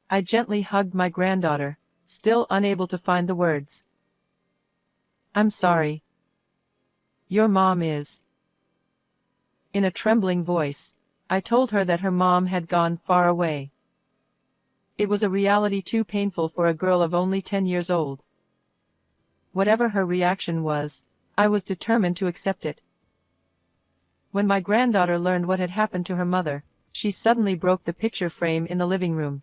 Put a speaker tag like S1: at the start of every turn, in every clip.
S1: I gently hugged my granddaughter, still unable to find the words. I'm sorry. Your mom is. In a trembling voice, I told her that her mom had gone far away. It was a reality too painful for a girl of only 10 years old. Whatever her reaction was, I was determined to accept it. When my granddaughter learned what had happened to her mother, she suddenly broke the picture frame in the living room.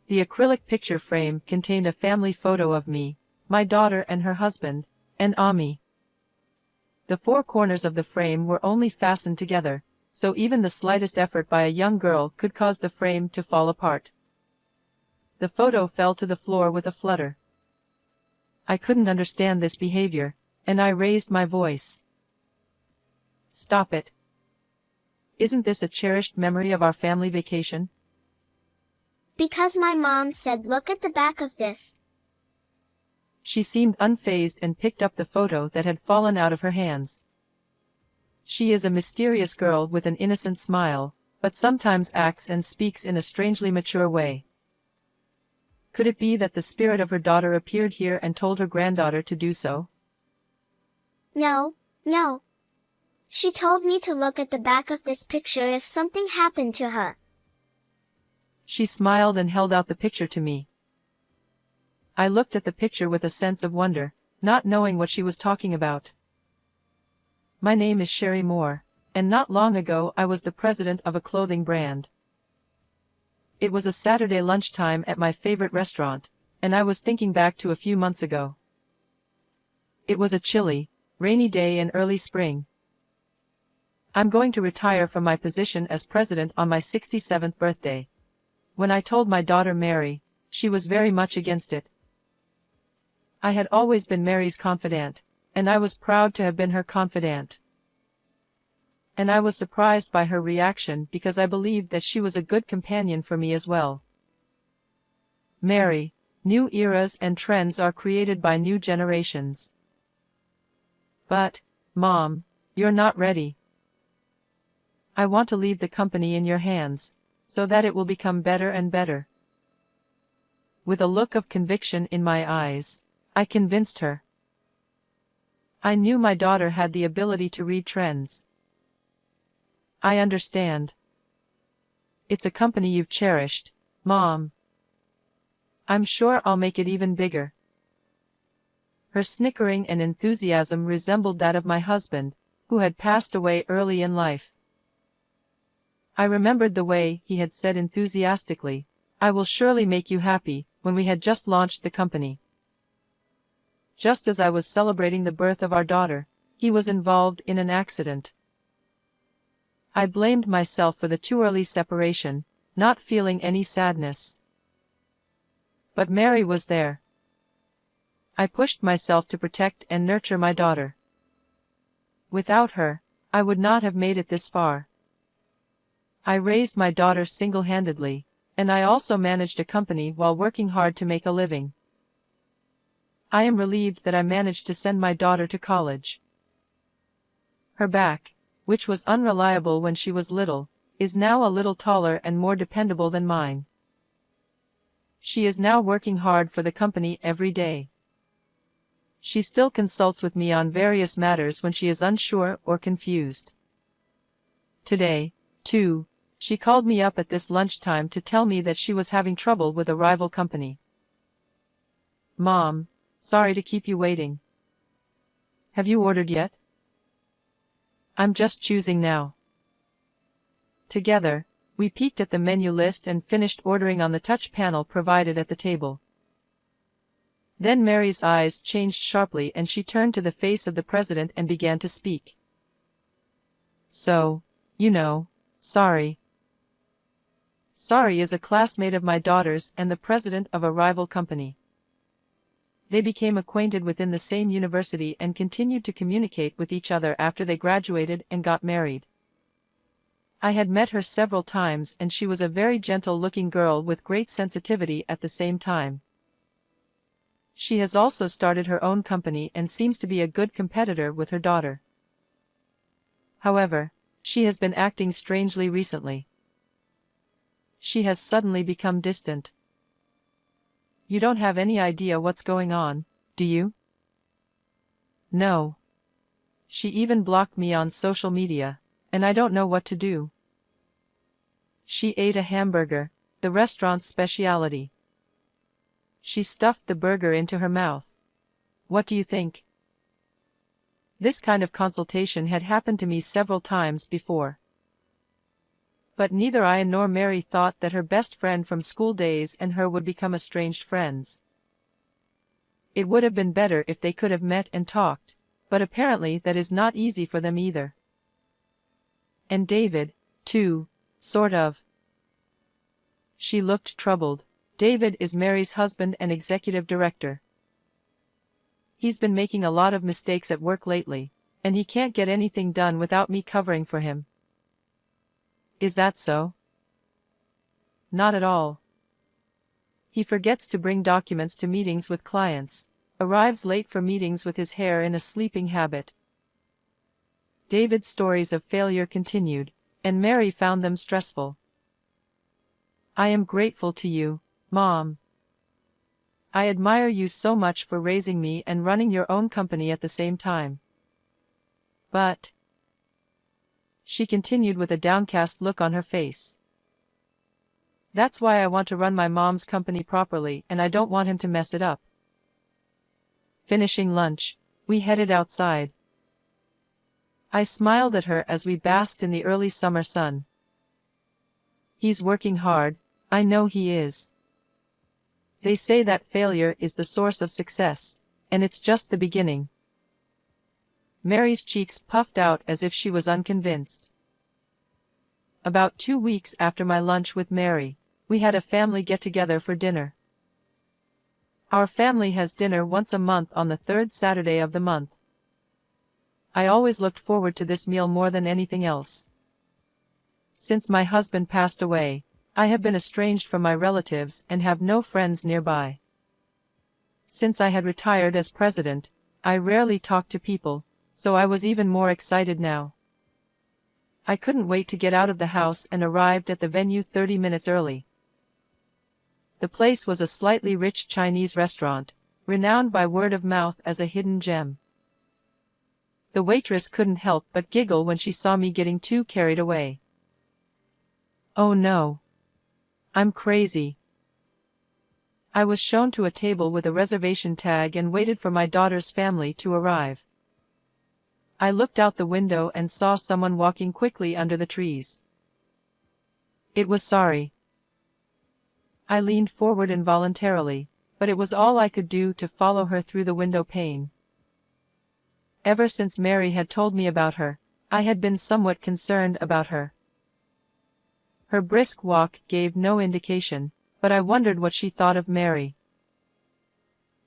S1: The acrylic picture frame contained a family photo of me, my daughter and her husband, and Ami. The four corners of the frame were only fastened together, so even the slightest effort by a young girl could cause the frame to fall apart. The photo fell to the floor with a flutter. I couldn't understand this behavior, and I raised my voice. Stop it. Isn't this a cherished memory of our family vacation?
S2: Because my mom said look at the back of this.
S1: She seemed unfazed and picked up the photo that had fallen out of her hands. She is a mysterious girl with an innocent smile, but sometimes acts and speaks in a strangely mature way. Could it be that the spirit of her daughter appeared here and told her granddaughter to do so?
S2: No, no. She told me to look at the back of this picture if something happened to her.
S1: She smiled and held out the picture to me. I looked at the picture with a sense of wonder, not knowing what she was talking about. My name is Sherry Moore, and not long ago I was the president of a clothing brand. It was a Saturday lunchtime at my favorite restaurant, and I was thinking back to a few months ago. It was a chilly, rainy day in early spring. I'm going to retire from my position as president on my 67th birthday. When I told my daughter Mary, she was very much against it. I had always been Mary's confidant, and I was proud to have been her confidant. And I was surprised by her reaction because I believed that she was a good companion for me as well. Mary, new eras and trends are created by new generations. But, Mom, you're not ready. I want to leave the company in your hands, so that it will become better and better. With a look of conviction in my eyes, I convinced her. I knew my daughter had the ability to read trends. I understand. It's a company you've cherished, Mom. I'm sure I'll make it even bigger. Her snickering and enthusiasm resembled that of my husband, who had passed away early in life. I remembered the way he had said enthusiastically, "I will surely make you happy," when we had just launched the company. Just as I was celebrating the birth of our daughter, he was involved in an accident. I blamed myself for the too early separation, not feeling any sadness. But Mary was there. I pushed myself to protect and nurture my daughter. Without her, I would not have made it this far. I raised my daughter single-handedly, and I also managed a company while working hard to make a living. I am relieved that I managed to send my daughter to college. Her back, which was unreliable when she was little, is now a little taller and more dependable than mine. She is now working hard for the company every day. She still consults with me on various matters when she is unsure or confused. Today, too, she called me up at this lunchtime to tell me that she was having trouble with a rival company. "Mom, sorry to keep you waiting. Have you ordered yet?" "I'm just choosing now." Together, we peeked at the menu list and finished ordering on the touch panel provided at the table. Then Mary's eyes changed sharply and she turned to the face of the president and began to speak. "So, sorry. Sorry is a classmate of my daughter's and the president of a rival company. They became acquainted within the same university and continued to communicate with each other after they graduated and got married. I had met her several times and she was a very gentle-looking girl with great sensitivity at the same time. She has also started her own company and seems to be a good competitor with her daughter. However, she has been acting strangely recently. She has suddenly become distant. You don't have any idea what's going on, do you? No. She even blocked me on social media, and I don't know what to do. She ate a hamburger, the restaurant's specialty. She stuffed the burger into her mouth. What do you think? This kind of consultation had happened to me several times before. But neither I nor Mary thought that her best friend from school days and her would become estranged friends. It would have been better if they could have met and talked, but apparently that is not easy for them either. And David, too, sort of. She looked troubled. David is Mary's husband and executive director. He's been making a lot of mistakes at work lately, and he can't get anything done without me covering for him. Is that so? Not at all. He forgets to bring documents to meetings with clients, arrives late for meetings with his hair in a sleeping habit. David's stories of failure continued, and Mary found them stressful. I am grateful to you, Mom. I admire you so much for raising me and running your own company at the same time. But, she continued with a downcast look on her face, that's why I want to run my mom's company properly and I don't want him to mess it up. Finishing lunch, we headed outside. I smiled at her as we basked in the early summer sun. He's working hard, I know he is. They say that failure is the source of success, and it's just the beginning. Mary's cheeks puffed out as if she was unconvinced. About 2 weeks after my lunch with Mary, we had a family get-together for dinner. Our family has dinner once a month on the third Saturday of the month. I always looked forward to this meal more than anything else. Since my husband passed away, I have been estranged from my relatives and have no friends nearby. Since I had retired as president, I rarely talked to people, so I was even more excited now. I couldn't wait to get out of the house and arrived at the venue 30 minutes early. The place was a slightly rich Chinese restaurant, renowned by word of mouth as a hidden gem. The waitress couldn't help but giggle when she saw me getting too carried away. Oh no. I'm crazy. I was shown to a table with a reservation tag and waited for my daughter's family to arrive. I looked out the window and saw someone walking quickly under the trees. It was Sari. I leaned forward involuntarily, but it was all I could do to follow her through the window pane. Ever since Mary had told me about her, I had been somewhat concerned about her. Her brisk walk gave no indication, but I wondered what she thought of Mary.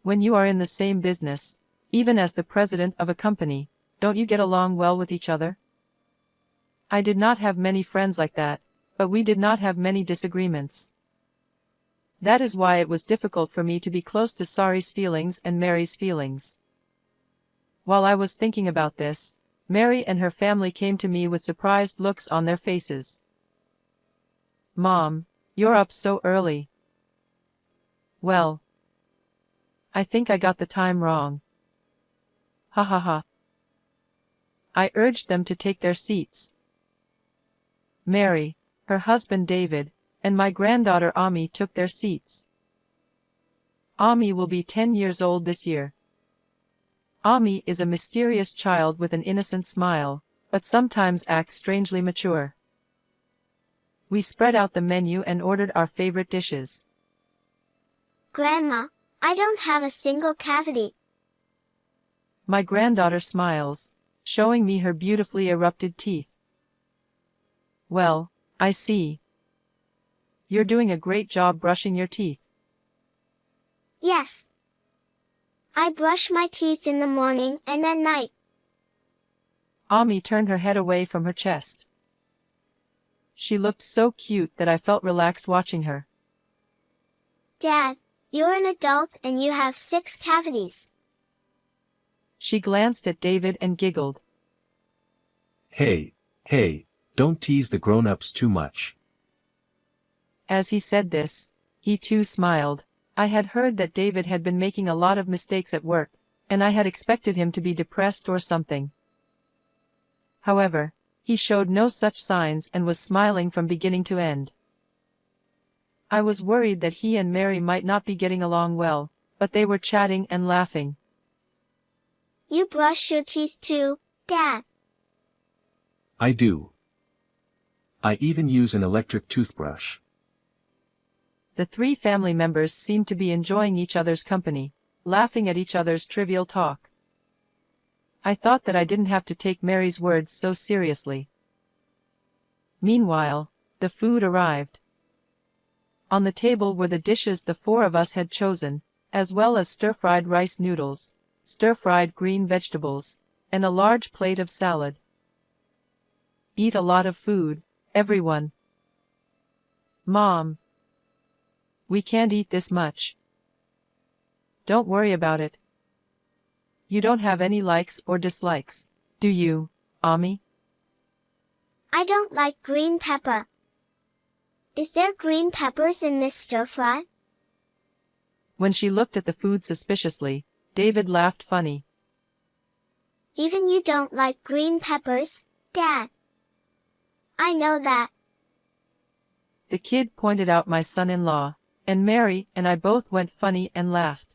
S1: When you are in the same business, even as the president of a company, don't you get along well with each other? I did not have many friends like that, but we did not have many disagreements. That is why it was difficult for me to be close to Sari's feelings and Mary's feelings. While I was thinking about this, Mary and her family came to me with surprised looks on their faces. Mom, you're up so early. Well, I think I got the time wrong. Ha ha ha. I urged them to take their seats. Mary, her husband David, and my granddaughter Ami took their seats. Ami will be 10 years old this year. Ami is a mysterious child with an innocent smile, but sometimes acts strangely mature. We spread out the menu and ordered our favorite dishes.
S2: Grandma, I don't have a single cavity.
S1: My granddaughter smiles, showing me her beautifully erupted teeth. Well, I see. You're doing a great job brushing your teeth.
S2: Yes. I brush my teeth in the morning and at night.
S1: Ami turned her head away from her chest. She looked so cute that I felt relaxed watching her.
S2: Dad, you're an adult and you have 6 cavities.
S1: She glanced at David and giggled.
S3: Hey, don't tease the grown-ups too much.
S1: As he said this, he too smiled. I had heard that David had been making a lot of mistakes at work, and I had expected him to be depressed or something. However, he showed no such signs and was smiling from beginning to end. I was worried that he and Mary might not be getting along well, but they were chatting and laughing.
S2: You brush your teeth too, Dad.
S3: I do. I even use an electric toothbrush.
S1: The three family members seemed to be enjoying each other's company, laughing at each other's trivial talk. I thought that I didn't have to take Mary's words so seriously. Meanwhile, the food arrived. On the table were the dishes the four of us had chosen, as well as stir-fried rice noodles, stir-fried green vegetables, and a large plate of salad. Eat a lot of food, everyone. Mom. We can't eat this much. Don't worry about it. You don't have any likes or dislikes, do you, Ami?
S2: I don't like green pepper. Is there green peppers in this stir-fry?
S1: When she looked at the food suspiciously, David laughed funny.
S2: Even you don't like green peppers, Dad. I know that.
S1: The kid pointed out my son-in-law, and Mary and I both went funny and laughed.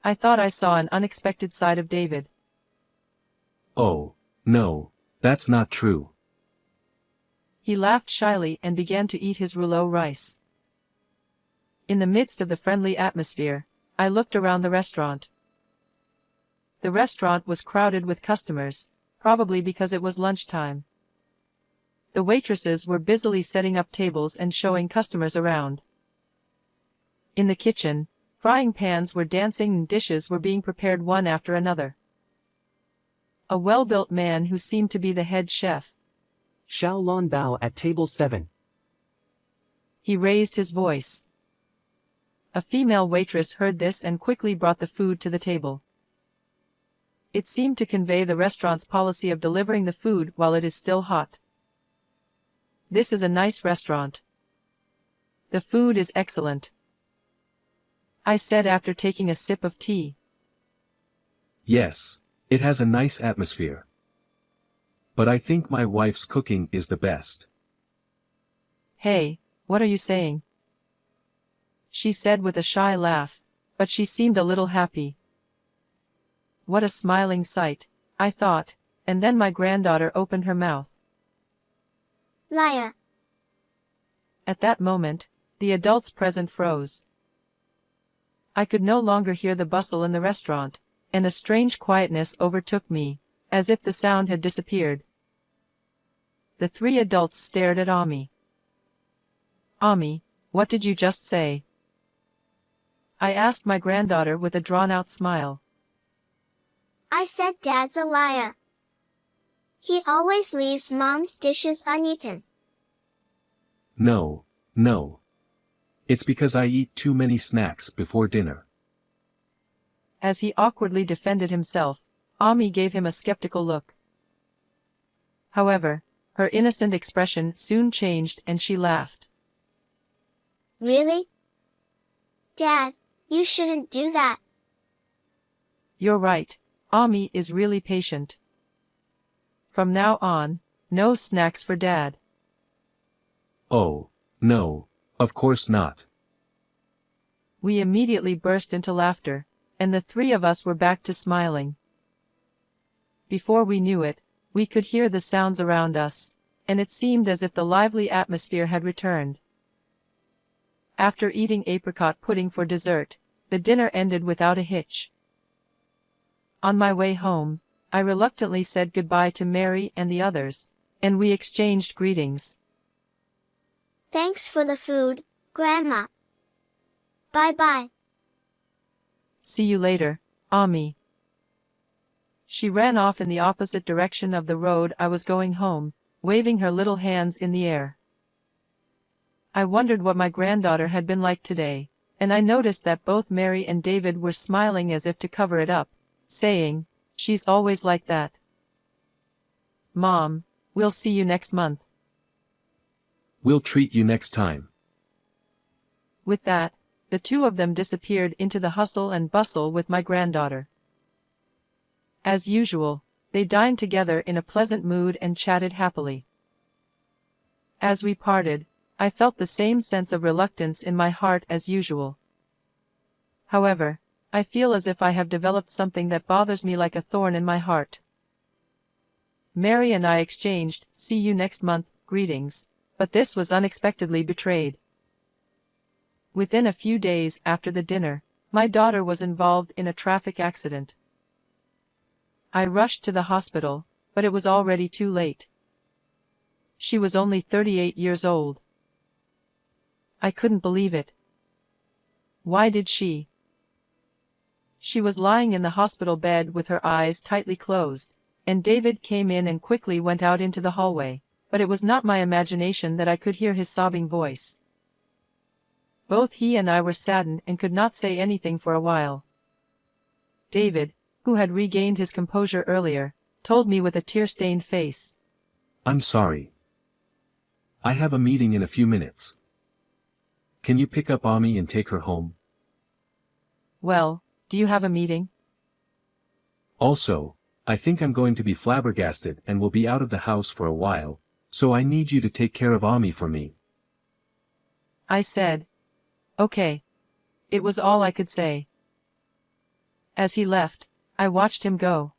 S1: I thought I saw an unexpected side of David.
S3: Oh, no, that's not true.
S1: He laughed shyly and began to eat his rouleau rice. In the midst of the friendly atmosphere, I looked around the restaurant. The restaurant was crowded with customers, probably because it was lunchtime. The waitresses were busily setting up tables and showing customers around. In the kitchen, frying pans were dancing and dishes were being prepared one after another. A well-built man who seemed to be the head chef.
S4: Xiao Lan Bao at table 7.
S1: He raised his voice. A female waitress heard this and quickly brought the food to the table. It seemed to convey the restaurant's policy of delivering the food while it is still hot. This is a nice restaurant. The food is excellent, I said after taking a sip of tea.
S3: Yes, it has a nice atmosphere. But I think my wife's cooking is the best.
S1: Hey, what are you saying? She said with a shy laugh, but she seemed a little happy. What a smiling sight, I thought, and then my granddaughter opened her mouth.
S2: Liar.
S1: At that moment, the adults present froze. I could no longer hear the bustle in the restaurant, and a strange quietness overtook me, as if the sound had disappeared. The three adults stared at Ami. Ami, what did you just say? I asked my granddaughter with a drawn-out smile.
S2: I said Dad's a liar. He always leaves Mom's dishes uneaten.
S3: No. It's because I eat too many snacks before dinner.
S1: As he awkwardly defended himself, Ami gave him a skeptical look. However, her innocent expression soon changed and she laughed.
S2: Really? Dad, you shouldn't do that.
S1: You're right, Ami is really patient. From now on, no snacks for Dad.
S3: Oh, no, of course not.
S1: We immediately burst into laughter, and the three of us were back to smiling. Before we knew it, we could hear the sounds around us, and it seemed as if the lively atmosphere had returned. After eating apricot pudding for dessert, the dinner ended without a hitch. On my way home, I reluctantly said goodbye to Mary and the others, and we exchanged greetings.
S2: Thanks for the food, Grandma. Bye-bye.
S1: See you later, Ami. She ran off in the opposite direction of the road I was going home, waving her little hands in the air. I wondered what my granddaughter had been like today, and I noticed that both Mary and David were smiling as if to cover it up, saying, "She's always like that." Mom, we'll see you next month.
S3: We'll treat you next time.
S1: With that, the two of them disappeared into the hustle and bustle with my granddaughter. As usual, they dined together in a pleasant mood and chatted happily. As we parted, I felt the same sense of reluctance in my heart as usual. However, I feel as if I have developed something that bothers me like a thorn in my heart. Mary and I exchanged "see you next month" greetings, but this was unexpectedly betrayed. Within a few days after the dinner, my daughter was involved in a traffic accident. I rushed to the hospital, but it was already too late. She was only 38 years old. I couldn't believe it. Why did she? She was lying in the hospital bed with her eyes tightly closed, and David came in and quickly went out into the hallway, but it was not my imagination that I could hear his sobbing voice. Both he and I were saddened and could not say anything for a while. David, who had regained his composure earlier, told me with a tear-stained face,
S3: I'm sorry. I have a meeting in a few minutes. Can you pick up Ami and take her home?
S1: Well, do you have a meeting?
S3: Also, I think I'm going to be flabbergasted and will be out of the house for a while, so I need you to take care of Ami for me.
S1: I said. Okay. It was all I could say. As he left, I watched him go.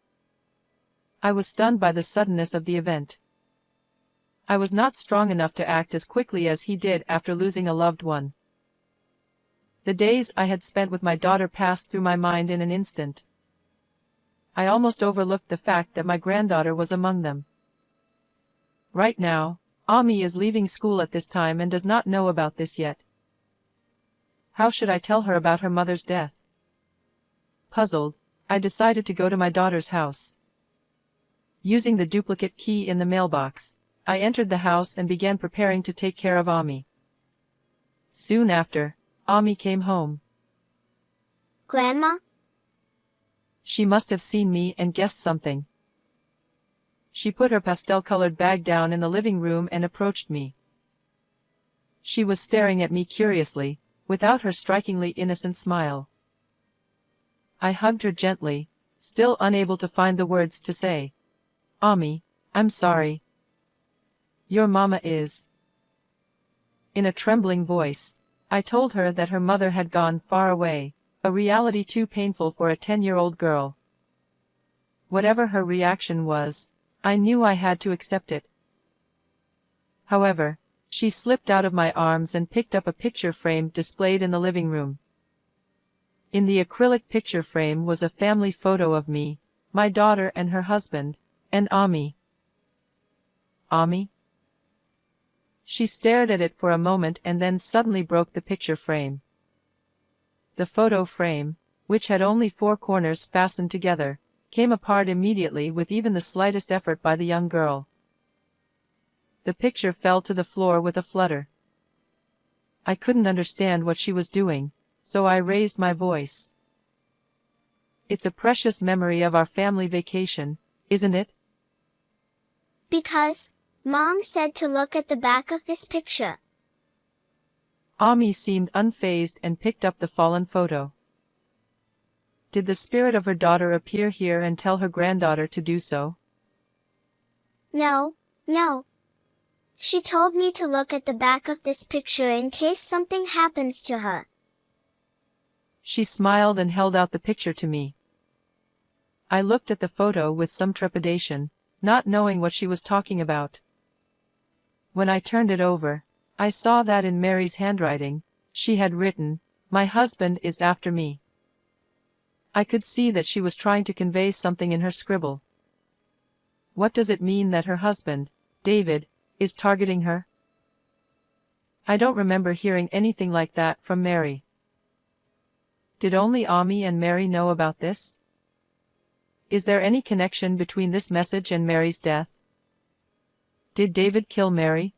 S1: I was stunned by the suddenness of the event. I was not strong enough to act as quickly as he did after losing a loved one. The days I had spent with my daughter passed through my mind in an instant. I almost overlooked the fact that my granddaughter was among them. Right now, Ami is leaving school at this time and does not know about this yet. How should I tell her about her mother's death? Puzzled, I decided to go to my daughter's house. Using the duplicate key in the mailbox, I entered the house and began preparing to take care of Ami. Soon after, Ami came home.
S2: Grandma?
S1: She must have seen me and guessed something. She put her pastel-colored bag down in the living room and approached me. She was staring at me curiously, without her strikingly innocent smile. I hugged her gently, still unable to find the words to say. Ami, I'm sorry. Your mama is. In a trembling voice, I told her that her mother had gone far away, a reality too painful for a 10-year-old girl. Whatever her reaction was, I knew I had to accept it. However, she slipped out of my arms and picked up a picture frame displayed in the living room. In the acrylic picture frame was a family photo of me, my daughter and her husband, and Ami. Ami? She stared at it for a moment and then suddenly broke the picture frame. The photo frame, which had only 4 corners fastened together, came apart immediately with even the slightest effort by the young girl. The picture fell to the floor with a flutter. I couldn't understand what she was doing, so I raised my voice. It's a precious memory of our family vacation, isn't it?
S2: Because Mom said to look at the back of this picture.
S1: Ami seemed unfazed and picked up the fallen photo. Did the spirit of her daughter appear here and tell her granddaughter to do so?
S2: No. She told me to look at the back of this picture in case something happens to her.
S1: She smiled and held out the picture to me. I looked at the photo with some trepidation, not knowing what she was talking about. When I turned it over, I saw that in Mary's handwriting, she had written, "My husband is after me." I could see that she was trying to convey something in her scribble. What does it mean that her husband, David, is targeting her? I don't remember hearing anything like that from Mary. Did only Ami and Mary know about this? Is there any connection between this message and Mary's death? Did David kill Mary?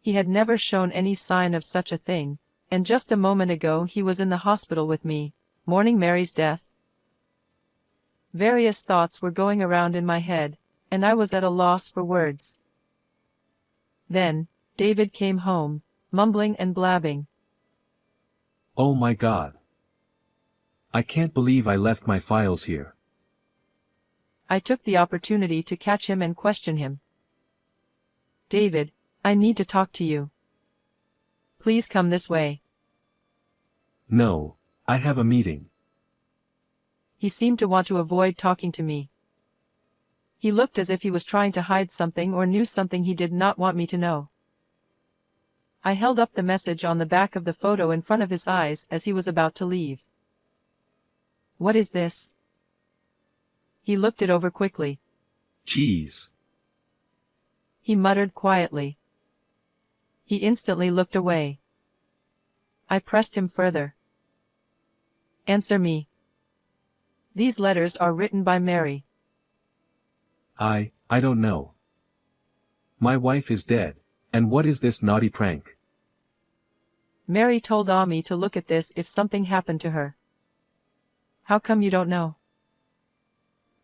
S1: He had never shown any sign of such a thing, and just a moment ago he was in the hospital with me, mourning Mary's death. Various thoughts were going around in my head, and I was at a loss for words. Then, David came home, mumbling and blabbing.
S3: Oh my God. I can't believe I left my files here.
S1: I took the opportunity to catch him and question him. David, I need to talk to you. Please come this way.
S3: No, I have a meeting.
S1: He seemed to want to avoid talking to me. He looked as if he was trying to hide something or knew something he did not want me to know. I held up the message on the back of the photo in front of his eyes as he was about to leave. What is this? He looked it over quickly.
S3: Jeez.
S1: He muttered quietly. He instantly looked away. I pressed him further. Answer me. These letters are written by Mary.
S3: I don't know. My wife is dead, and what is this naughty prank?
S1: Mary told Ami to look at this if something happened to her. How come you don't know?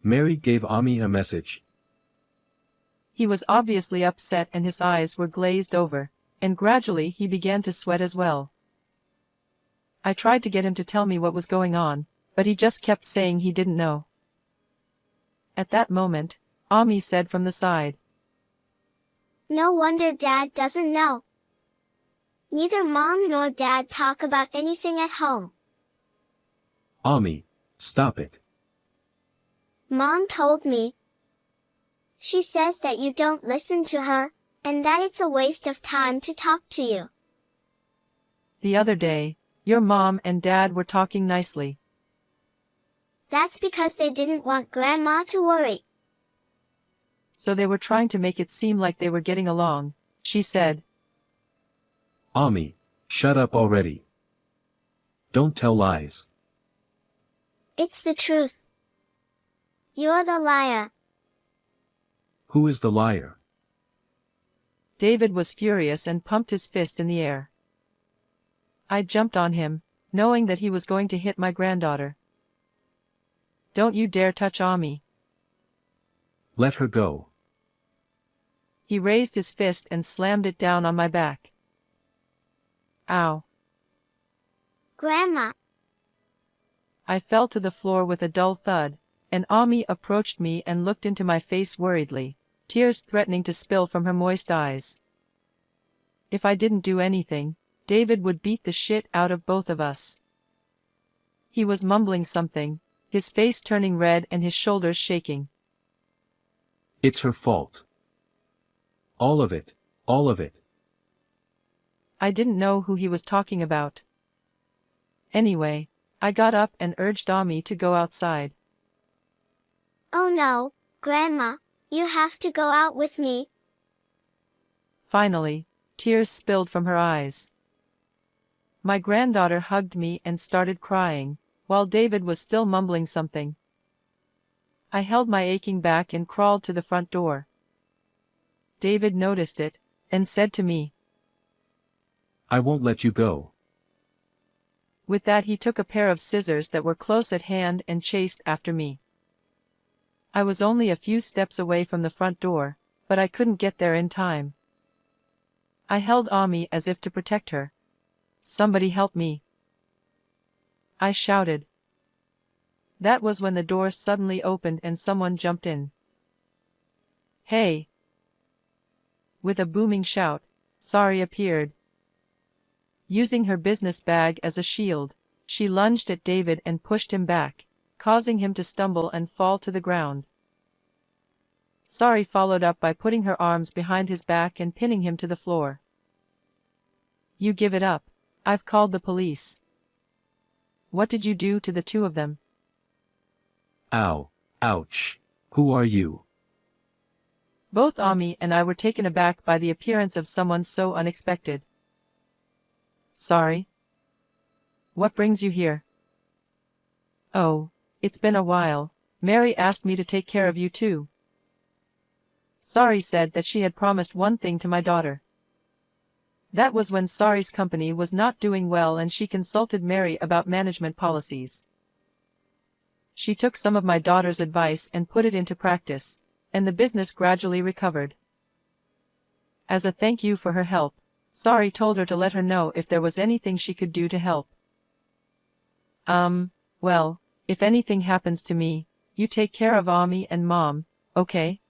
S3: Mary gave Ami a message.
S1: He was obviously upset and his eyes were glazed over, and gradually he began to sweat as well. I tried to get him to tell me what was going on, but he just kept saying he didn't know. At that moment, Ami said from the side.
S2: No wonder Dad doesn't know. Neither Mom nor Dad talk about anything at home.
S3: Ami, stop it.
S2: Mom told me. She says that you don't listen to her, and that it's a waste of time to talk to you.
S1: The other day, your mom and dad were talking nicely.
S2: That's because they didn't want Grandma to worry.
S1: So they were trying to make it seem like they were getting along, she said.
S3: Ami, shut up already. Don't tell lies.
S2: It's the truth. You're the liar.
S3: Who is the liar?
S1: David was furious and pumped his fist in the air. I jumped on him, knowing that he was going to hit my granddaughter. Don't you dare touch Ami.
S3: Let her go.
S1: He raised his fist and slammed it down on my back. Ow.
S2: Grandma.
S1: I fell to the floor with a dull thud, and Ami approached me and looked into my face worriedly, tears threatening to spill from her moist eyes. If I didn't do anything, David would beat the shit out of both of us. He was mumbling something, his face turning red and his shoulders shaking.
S3: It's her fault. All of it, all of it.
S1: I didn't know who he was talking about. Anyway, I got up and urged Ami to go outside.
S2: Oh no, Grandma, you have to go out with me.
S1: Finally, tears spilled from her eyes. My granddaughter hugged me and started crying, while David was still mumbling something. I held my aching back and crawled to the front door. David noticed it, and said to me,
S3: I won't let you go.
S1: With that he took a pair of scissors that were close at hand and chased after me. I was only a few steps away from the front door, but I couldn't get there in time. I held Ami as if to protect her. Somebody help me. I shouted. That was when the door suddenly opened and someone jumped in. Hey! With a booming shout, Sari appeared. Using her business bag as a shield, she lunged at David and pushed him back, causing him to stumble and fall to the ground. Sari followed up by putting her arms behind his back and pinning him to the floor. You give it up. I've called the police. What did you do to the two of them?
S3: Ow, ouch. Who are you?
S1: Both Ami and I were taken aback by the appearance of someone so unexpected. Sorry. What brings you here? Oh, it's been a while. Mary asked me to take care of you too. Sari said that she had promised one thing to my daughter. That was when Sari's company was not doing well and she consulted Mary about management policies. She took some of my daughter's advice and put it into practice, and the business gradually recovered. As a thank you for her help, Sari told her to let her know if there was anything she could do to help. Well, if anything happens to me, you take care of Ami and Mom, okay?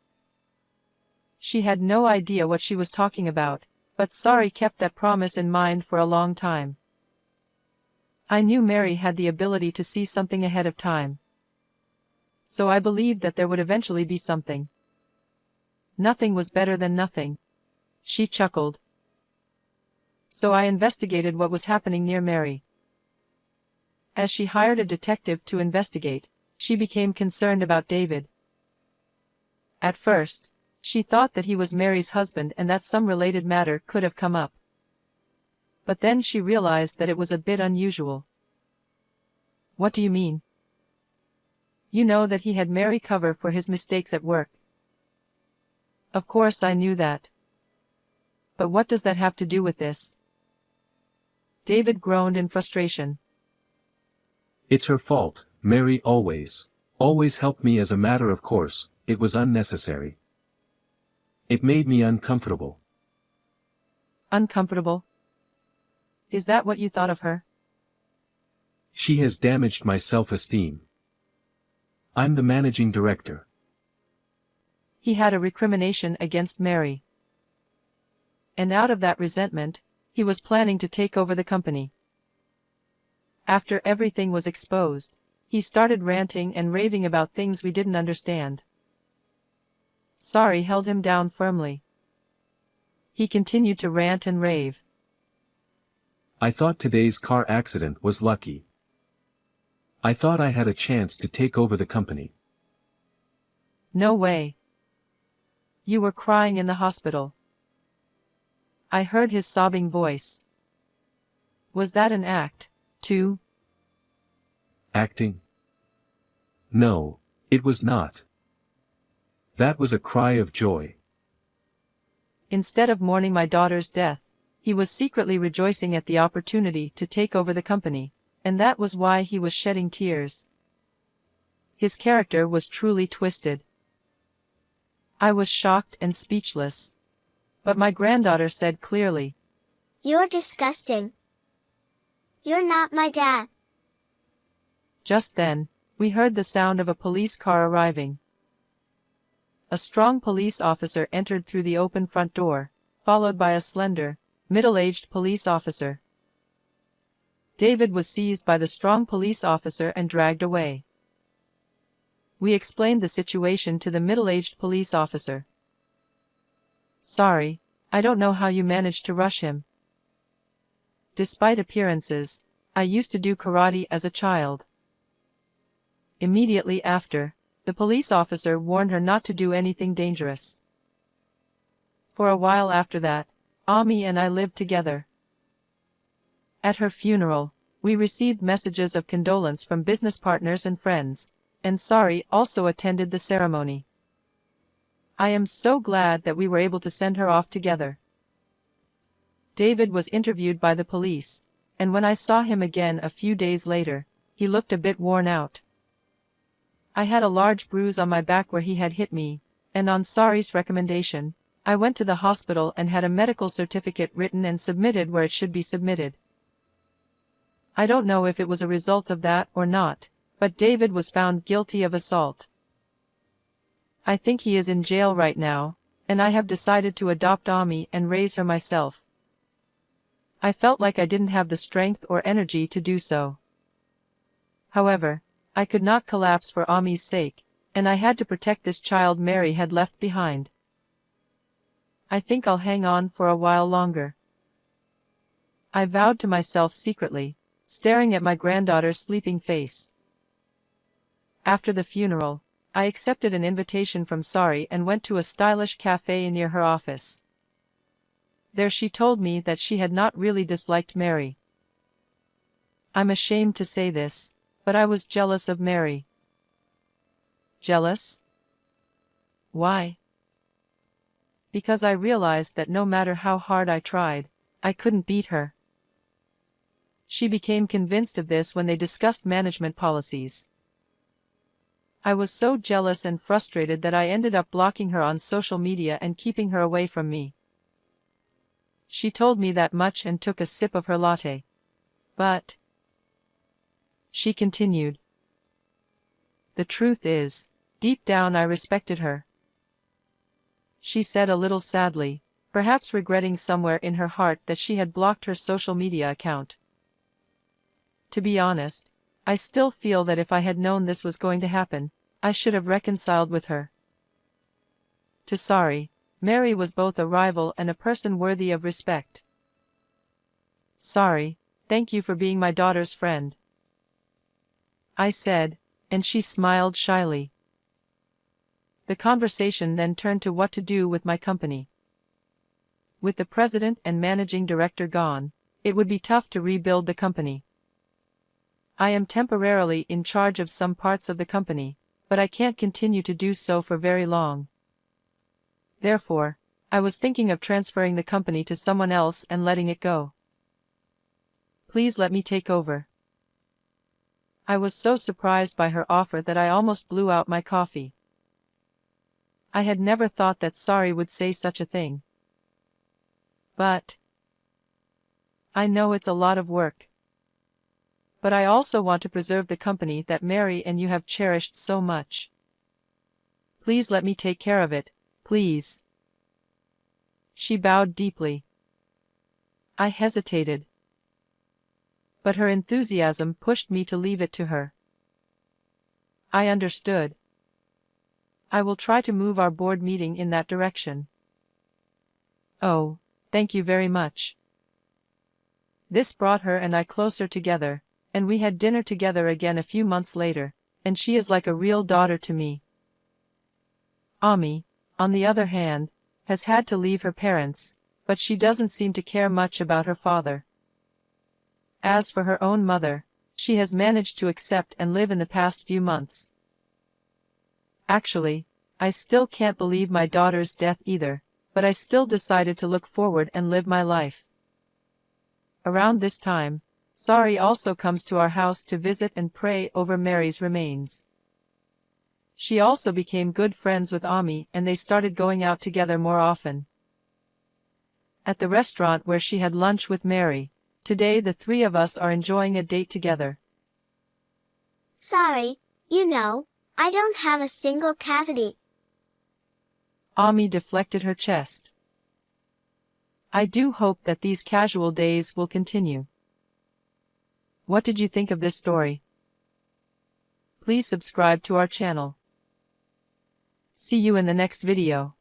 S1: She had no idea what she was talking about, but Sari kept that promise in mind for a long time. I knew Mary had the ability to see something ahead of time. So I believed that there would eventually be something. Nothing was better than nothing. She chuckled. So I investigated what was happening near Mary. As she hired a detective to investigate, she became concerned about David. At first, she thought that he was Mary's husband and that some related matter could have come up. But then she realized that it was a bit unusual. What do you mean? You know that he had Mary cover for his mistakes at work. Of course I knew that. But what does that have to do with this? David groaned in frustration.
S3: It's her fault. Mary always helped me as a matter of course. It was unnecessary. It made me uncomfortable.
S1: Uncomfortable? Is that what you thought of her?
S3: She has damaged my self-esteem. I'm the managing director.
S1: He had a recrimination against Mary. And out of that resentment, he was planning to take over the company. After everything was exposed, he started ranting and raving about things we didn't understand. Sari held him down firmly. He continued to rant and rave.
S3: I thought today's car accident was lucky. I thought I had a chance to take over the company.
S1: No way. You were crying in the hospital. I heard his sobbing voice. Was that an act, too?
S3: Acting? No, it was not. That was a cry of joy.
S1: Instead of mourning my daughter's death, he was secretly rejoicing at the opportunity to take over the company, and that was why he was shedding tears. His character was truly twisted. I was shocked and speechless. But my granddaughter said clearly,
S2: You're disgusting. You're not my dad.
S1: Just then, we heard the sound of a police car arriving. A strong police officer entered through the open front door, followed by a slender, middle-aged police officer. David was seized by the strong police officer and dragged away. We explained the situation to the middle-aged police officer. Sorry, I don't know how you managed to rush him. Despite appearances, I used to do karate as a child. Immediately after, the police officer warned her not to do anything dangerous. For a while after that, Ami and I lived together. At her funeral, we received messages of condolence from business partners and friends, and Sari also attended the ceremony. I am so glad that we were able to send her off together. David was interviewed by the police, and when I saw him again a few days later, he looked a bit worn out. I had a large bruise on my back where he had hit me, and on Sari's recommendation, I went to the hospital and had a medical certificate written and submitted where it should be submitted. I don't know if it was a result of that or not, but David was found guilty of assault. I think he is in jail right now, and I have decided to adopt Ami and raise her myself. I felt like I didn't have the strength or energy to do so. However, I could not collapse for Ami's sake, and I had to protect this child Mary had left behind. I think I'll hang on for a while longer. I vowed to myself secretly, staring at my granddaughter's sleeping face. After the funeral, I accepted an invitation from Sari and went to a stylish cafe near her office. There she told me that she had not really disliked Mary. I'm ashamed to say this, but I was jealous of Mary. Jealous? Why? Because I realized that no matter how hard I tried, I couldn't beat her. She became convinced of this when they discussed management policies. I was so jealous and frustrated that I ended up blocking her on social media and keeping her away from me. She told me that much and took a sip of her latte. But, she continued, the truth is, deep down I respected her. She said a little sadly, perhaps regretting somewhere in her heart that she had blocked her social media account. To be honest, I still feel that if I had known this was going to happen, I should have reconciled with her. To Sari, Mary was both a rival and a person worthy of respect. Sari, thank you for being my daughter's friend, I said, and she smiled shyly. The conversation then turned to what to do with my company. With the president and managing director gone, it would be tough to rebuild the company. I am temporarily in charge of some parts of the company, but I can't continue to do so for very long. Therefore, I was thinking of transferring the company to someone else and letting it go. Please let me take over. I was so surprised by her offer that I almost blew out my coffee. I had never thought that Sari would say such a thing. But I know it's a lot of work. But I also want to preserve the company that Mary and you have cherished so much. Please let me take care of it, please. She bowed deeply. I hesitated. But her enthusiasm pushed me to leave it to her. I understood. I will try to move our board meeting in that direction. Oh, thank you very much. This brought her and I closer together, and we had dinner together again a few months later, and she is like a real daughter to me. Ami, on the other hand, has had to leave her parents, but she doesn't seem to care much about her father. As for her own mother, she has managed to accept and live in the past few months. Actually, I still can't believe my daughter's death either, but I still decided to look forward and live my life. Around this time, Sari also comes to our house to visit and pray over Mary's remains. She also became good friends with Ami and they started going out together more often. At the restaurant where she had lunch with Mary, today the three of us are enjoying a date together.
S2: Sorry, I don't have a single cavity.
S1: Ami deflected her chest. I do hope that these casual days will continue. What did you think of this story? Please subscribe to our channel. See you in the next video.